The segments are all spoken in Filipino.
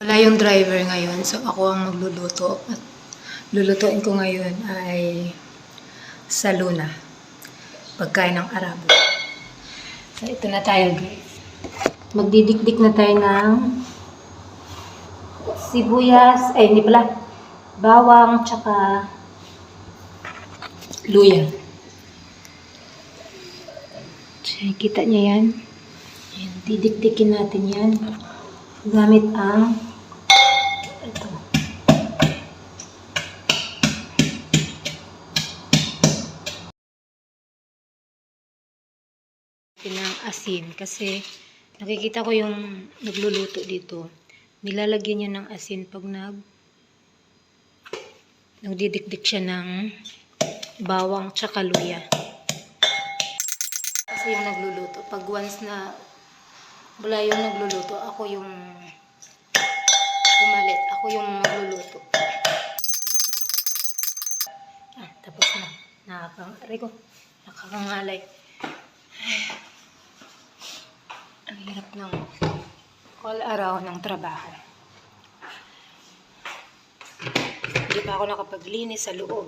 Wala yung driver ngayon, so ako ang magluluto. At lulutuin ko ngayon ay saluna, pagkain ng Arabo. So ito na tayo guys. Magdidikdik na tayo ng sibuyas, ay hindi pala, bawang, tsaka luya. So, kita niya yan. Ayan, didikdikin natin yan gamit ang ito. Ng asin kasi nakikita ko yung nagluluto dito. Nilalagyan niya ng asin pag nagdidikdik siya ng bawang tsaka luya. Kasi yung nagluluto, pag once na wala yung nagluluto, ako yung pumalit. Ako yung magluluto. Tapos na. Nakakangalay. Ang hirap ng all araw ng trabaho. Hindi pa ako nakapaglinis sa loob.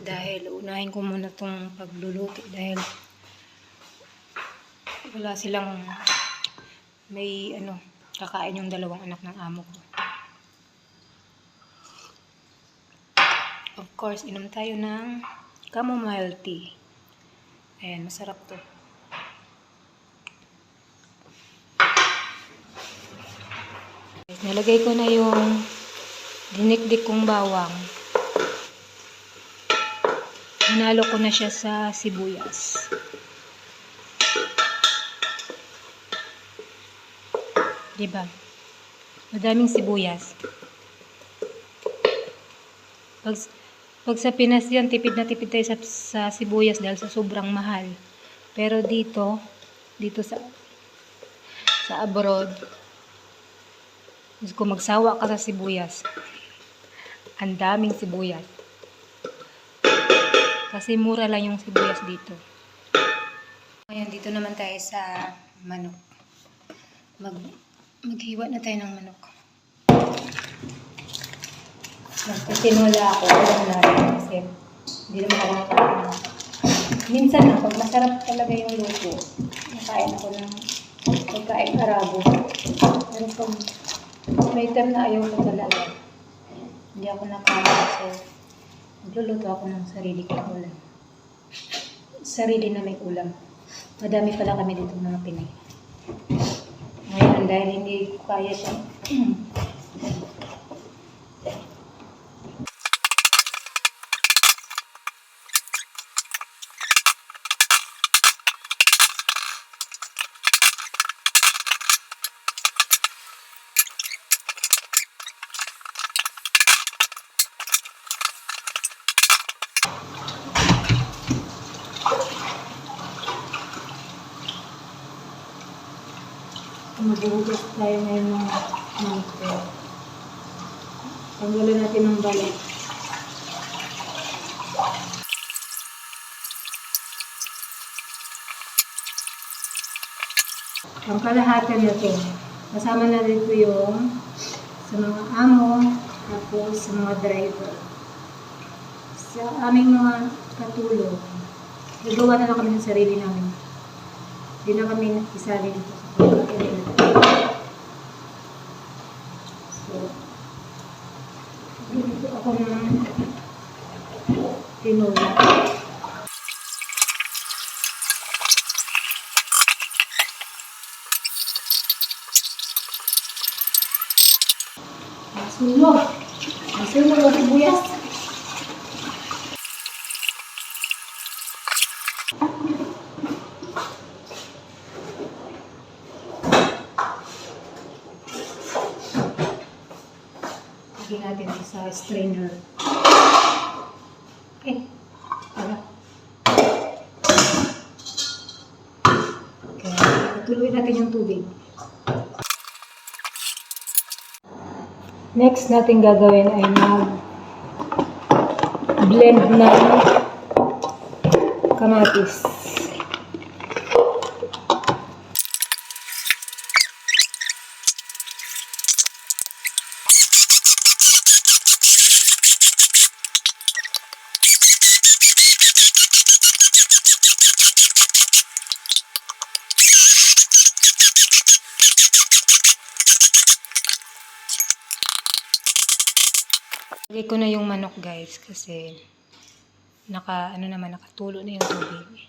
Dahil unahin ko muna itong pagluluto. Dahil wala silang may kakain yung dalawang anak ng amo ko. Of course, inom tayo ng chamomile tea. Ayan, masarap to. Nalagay ko na yung dinikdik kong bawang. Hinalo ko na siya sa sibuyas. Diba? Madaming sibuyas. Pag sa Pinas yan, tipid na tipid tayo sa sibuyas dahil sa sobrang mahal. Pero dito sa abroad, kung magsawa ka sa sibuyas, ang daming sibuyas. Kasi mura lang yung sibuyas dito. Ngayon, dito naman tayo sa manok. Maghiwa na tayo ng manok. Magtitinola ako. Alam natin kasi hindi naman ako nakakain. Minsan na, pag masarap talaga yung luto, nakain ako ng pagkain Arabo. Pero pag may time na ayaw ko talaga, hindi ako nakain. So, magluluto ako ng sarili kong ulam. Sarili na may ulam. Madami pala kami dito mga Pinay. Ngayon, dahil hindi ko kaya siya. Maghuhugas tayo ngayon ng mango. Tanggalin natin ng balat. Ang kalahatan na ito. Kasama na dito yung sa mga amo, tapos sa mga driver. Sa aming mga katulong, nagawa na lang kami ng sarili namin. Hindi na kami isali dito sa pagkain. So, dito ako ng tinola. Masunog ang sibuyas. Lagyan natin sa strainer. Okay. Para. Okay. Patuloy natin yung tubig. Next natin gagawin ay mag-blend ng kamatis. Lagay ko na yung manok guys kasi nakatulo na yung tubig.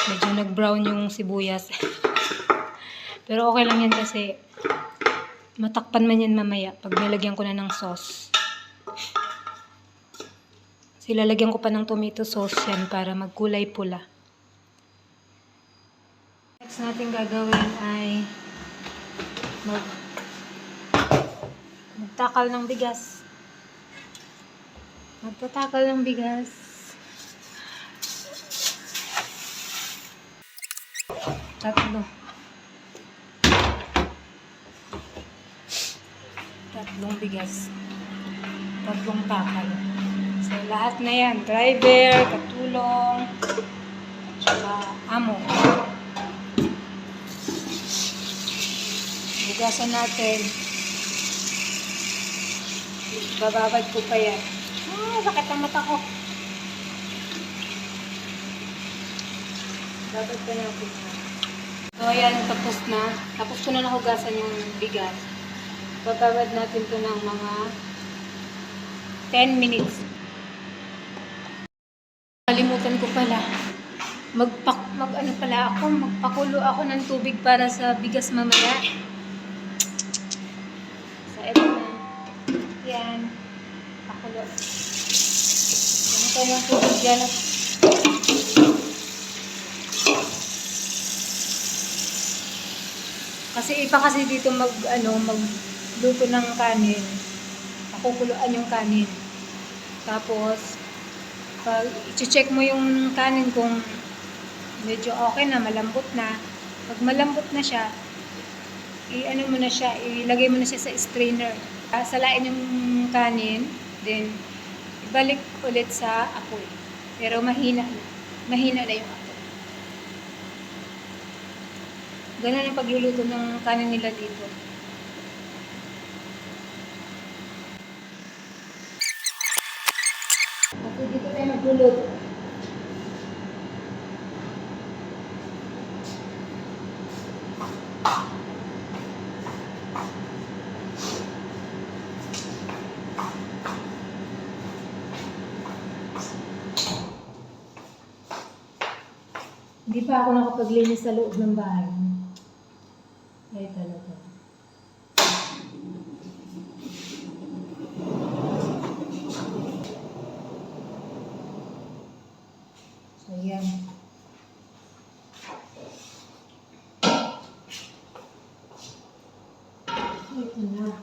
Medyo nag-brown yung sibuyas. Pero okay lang yan kasi matakpan man yan mamaya pag nilagyan ko na ng sauce. Kasi lalagyan ko pa ng tomato sauce yan para magkulay pula. Next natin gagawin ay magtakal ng bigas. Magtatakal ng bigas. Tatlong bigas. Tatlong takal. So, lahat na yan. Driver, katulong, at amo. Bugasan natin. Bababad ko pa yan. Sakit ang mata ko. Babad pa natin. So, ayan, tapos na. Tapos ko na nahugasan yung bigas. Bababad natin to ng mga 10 minutes. Kalimutan ko pala. Magpakulo ako ng tubig para sa bigas mamaya. So, eto na. Yan. Pakulo. Ganito yung tubig dyan. Kasi iba kasi dito magluto ng kanin. Pakukuluan yung kanin. Tapos, pag i-check mo yung kanin kung medyo okay na, malambot na. Pag malambot na siya, ilagay mo na siya sa strainer. Salain yung kanin, then ibalik ulit sa apoy. Pero mahina na. Mahina na yung apoy. Ganun ang pagluluto ng kanin nila dito. At dito tayo magluluto. Hindi pa ako nakapaglinis sa loob ng bahay. Ay talaga. So, yan. Ito na.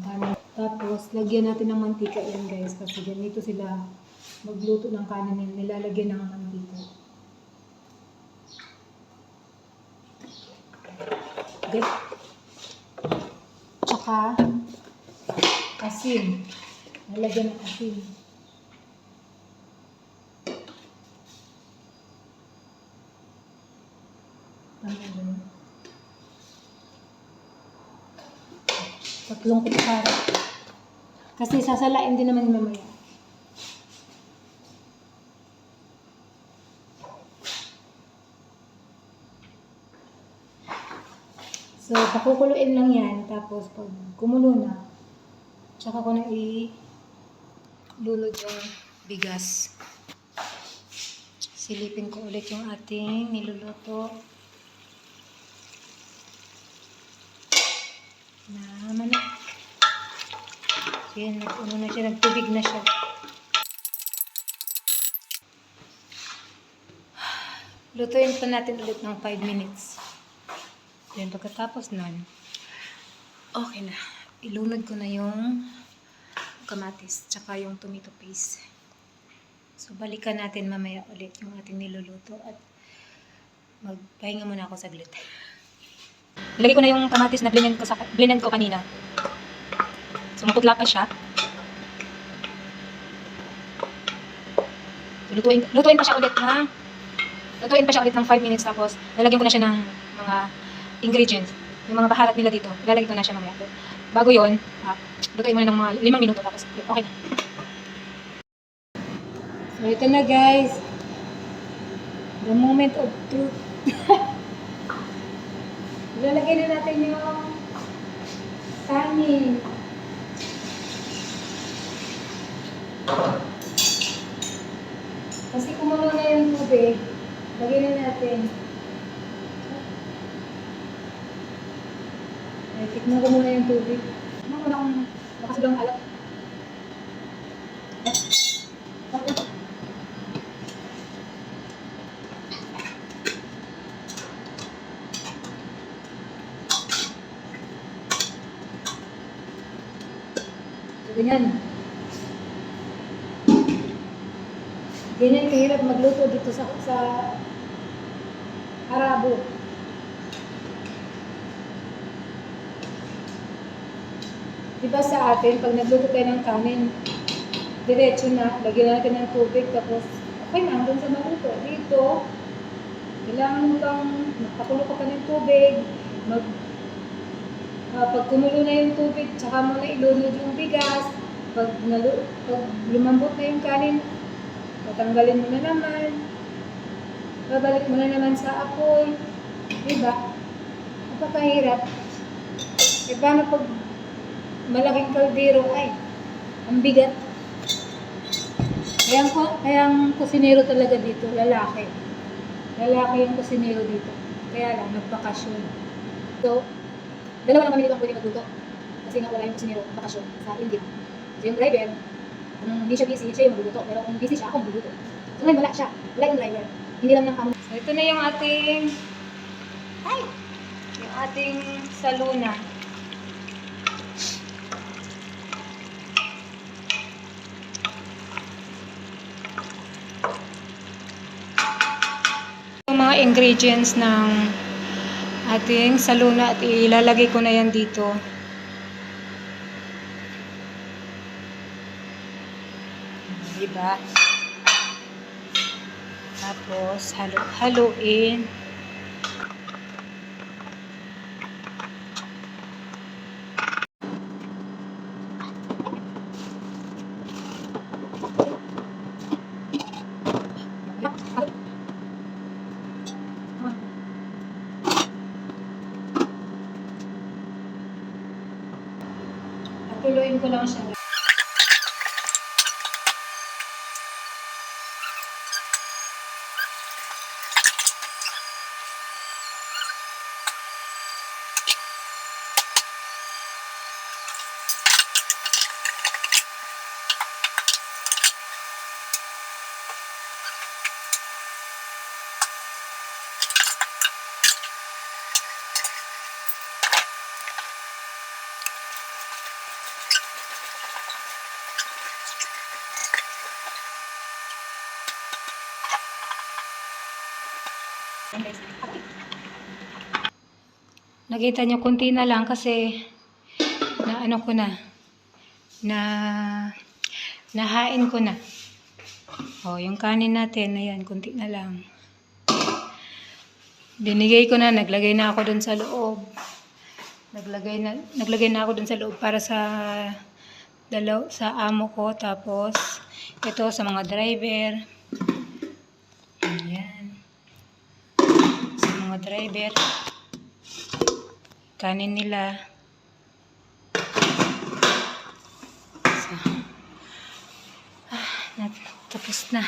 Kanin. Tapos, lagyan natin ng mantika yan guys. Kasi ganito sila magluto ng kanin. Nilalagyan ng mantika. Okay. Tsaka, asin. Nalagyan ng asin. Tatlong kutsara. Kasi sasalain din naman mamaya. So, pakukuluin lang yan. Tapos, pag kumulo na, tsaka ko na ilunod yung bigas. Silipin ko ulit yung ating niluluto na manok. So, yan, na siya, nagtubig na siya. Lutuin pa natin ulit ng 5 minutes. Then, pagkatapos nun, okay na. Ilunod ko na yung kamatis, tsaka yung tomato paste. So, balikan natin mamaya ulit yung ating niluluto at magpahinga muna ako saglit. Ilagay ko na yung kamatis na blend ko kanina. So, maputla pa siya. Lutuin pa siya ulit ng 5 minutes, tapos lalagyan ko na siya ng mga ingredients. Yung mga baharat nila dito, ilalagay ko na siya mamaya. Bago yun, lutuin mo na ng mga 5 minuto, tapos okay na. So, ito na guys. The moment of truth. Ilalagay na natin yung kanin. Kasi kumulo na yung tubig, lagyan na natin. Ay, tikman ko muna yung tubig. Ano mo na kung makasulang alat? So, ganyan. Ganyan kahirap magluto dito sa Arabo. Diba sa atin, pag nagluto tayo ng kanin, diretso na, lagyan natin ng tubig, tapos okay na, hanggang sa maluto. Dito, kailangan mo kang magpakulo ka pa ng tubig, pag kumulo na yung tubig, tsaka mo na ilunod yung bigas, pag lumambot na yung kanin, tatanggalin mo na naman, babalik mo na naman sa apoy, diba? Napakahirap. E paano pag malaking kaldero, ay, ang bigat. Kaya ang kusinero talaga dito, lalaki. Lalaki yung kusinero dito. Kaya lang, nagbakasyon. So, dalawa lang kami dito ang pwede magluto. Kasi nga wala yung kusinero, bakasyon sa India. So yung driver, kung hindi siya busy, siya yung magluluto. Pero kung busy siya, ako magluluto. So ngayon wala siya. Wala yung driver. Hindi lang ng kamo. So ito na yung ating saluna. Yung mga ingredients ng ating saluna at ilalagay ko na yan dito. Diba? Tapos, haluin. Tuloyin ko lang siya. Nakita niyo, kunti na lang kasi nahain ko na. Oh, yung kanin natin, ayan, kunti na lang. Binigay ko na, naglagay na ako dun sa loob. Naglagay na ako dun sa loob para sa amo ko, tapos ito sa mga driver. Ayan. Sa mga driver, kanin nila. So, tapos na.